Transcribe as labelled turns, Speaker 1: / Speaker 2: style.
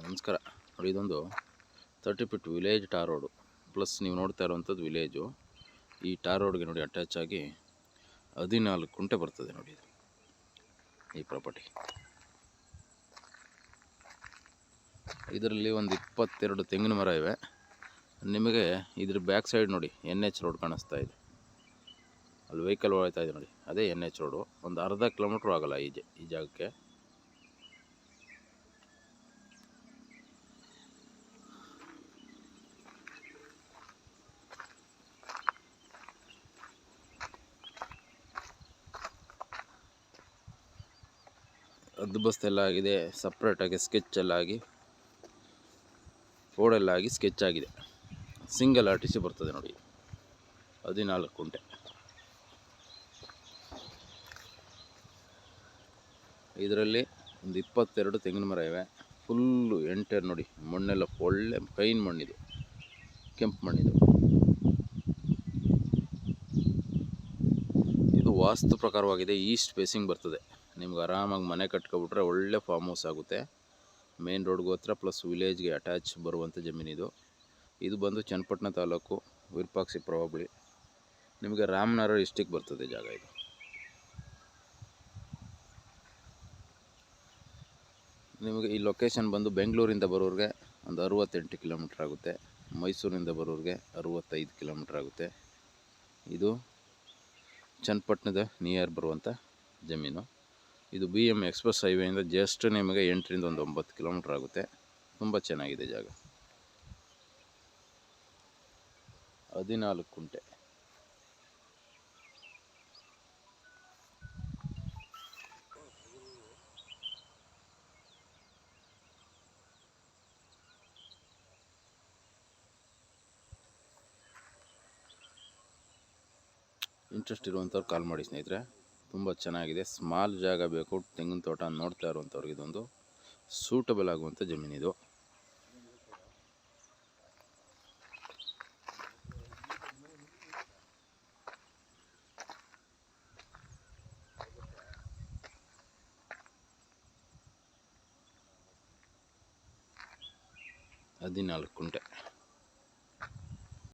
Speaker 1: ನಮಸ್ಕಾರ. ನೋಡಿ, ಇದೊಂದು 30 feet village tar road plus ನೀವು ನೋಡ್ತಾ ಇರುವಂಥದ್ದು ವಿಲೇಜು. ಈ ಟಾರ್ ರೋಡ್ಗೆ ನೋಡಿ ಅಟ್ಯಾಚ್ ಆಗಿ 14 ಕುಂಟೆ ಬರ್ತದೆ. ನೋಡಿ ಇದು ಈ ಪ್ರಾಪರ್ಟಿ. ಇದರಲ್ಲಿ ಒಂದು 22 ತೆಂಗಿನ ಮರ ಇವೆ. ನಿಮಗೆ ಇದ್ರ ಬ್ಯಾಕ್ ಸೈಡ್ ನೋಡಿ NH ರೋಡ್ ಕಾಣಿಸ್ತಾ ಇದೆ. ಅಲ್ಲಿ ವೆಹಿಕಲ್ ಹೋಗ್ತಾ ಇದೆ ನೋಡಿ, ಅದೇ NH ರೋಡು. ಒಂದು ಅರ್ಧ ಕಿಲೋಮೀಟ್ರ್ ಆಗಲ್ಲ ಈ ಜಾಗಕ್ಕೆ. ಹದ್ದುಬಸ್ತು ಎಲ್ಲ ಆಗಿದೆ, ಸಪ್ರೇಟಾಗಿ ಸ್ಕೆಚ್ ಎಲ್ಲ ಆಗಿ ರೋಡೆಲ್ಲ ಆಗಿ ಸ್ಕೆಚ್ ಆಗಿದೆ. ಸಿಂಗಲ್ RTC ಬರ್ತದೆ ನೋಡಿ, 14 ಕುಂಟೆ. ಇದರಲ್ಲಿ ಒಂದು 22 ತೆಂಗಿನ ಮರ ಇವೆ. ಫುಲ್ಲು ಎಂಟರ್ ನೋಡಿ, ಮಣ್ಣೆಲ್ಲ ಒಳ್ಳೆ ಫೈನ್ ಮಣ್ಣಿದು, ಕೆಂಪು ಮಣ್ಣಿದು. ಇದು ವಾಸ್ತು ಪ್ರಕಾರವಾಗಿದೆ, ಈಸ್ಟ್ ಫೇಸಿಂಗ್ ಬರ್ತದೆ. ನಿಮ್ಗೆ ಆರಾಮಾಗಿ ಮನೆ ಕಟ್ಕೊಬಿಟ್ರೆ ಒಳ್ಳೆ ಫಾರ್ಮ್ ಹೌಸ್ ಆಗುತ್ತೆ. ಮೇನ್ ರೋಡ್ಗೆ ಹತ್ರ ಪ್ಲಸ್ ವಿಲೇಜ್ಗೆ ಅಟ್ಯಾಚ್ ಬರುವಂಥ ಜಮೀನಿದು. ಇದು ಬಂದು ಚನ್ನಪಟ್ಟಣ ತಾಲೂಕು, ವಿರೂಪಾಕ್ಷ ಹೋಬಳಿ. ನಿಮಗೆ ರಾಮನಗರ ಡಿಸ್ಟಿಕ್ ಬರ್ತದೆ ಜಾಗ ಇದು. ನಿಮಗೆ ಈ ಲೊಕೇಶನ್ ಬಂದು ಬೆಂಗಳೂರಿಂದ ಬರೋರಿಗೆ ಒಂದು 68 ಕಿಲೋಮೀಟ್ರ್ ಆಗುತ್ತೆ. ಮೈಸೂರಿಂದ ಬರೋರಿಗೆ 65 ಕಿಲೋಮೀಟ್ರ್ ಆಗುತ್ತೆ. ಇದು ಚನ್ನಪಟ್ಟಣದ ನಿಯರ್ ಬರುವಂಥ ಜಮೀನು. ಇದು BM ಎಕ್ಸ್ಪ್ರೆಸ್ ಹೈವೇಯಿಂದ ಜಸ್ಟ್ ನಿಮಗೆ 8 ರಿಂದ 9 ಕಿಲೋಮೀಟ್ರ್ ಆಗುತ್ತೆ. ತುಂಬ ಚೆನ್ನಾಗಿದೆ ಜಾಗ. 14 ಕುಂಟೆ. ಇಂಟ್ರೆಸ್ಟ್ ಇರುವಂಥವ್ರು ಕಾಲ್ ಮಾಡಿ ಸ್ನೇಹಿತರೆ. ತುಂಬ ಚೆನ್ನಾಗಿದೆ, ಸ್ಮಾಲ್ ಜಾಗ ಬೇಕು, ತೆಂಗಿನ ತೋಟ ನೋಡ್ತಾ ಇರುವಂಥವ್ರಿಗೆ ಇದೊಂದು ಸೂಟಬಲ್ ಆಗುವಂಥ ಜಮೀನಿದು. ಹದಿನಾಲ್ಕು ಕುಂಟೆ.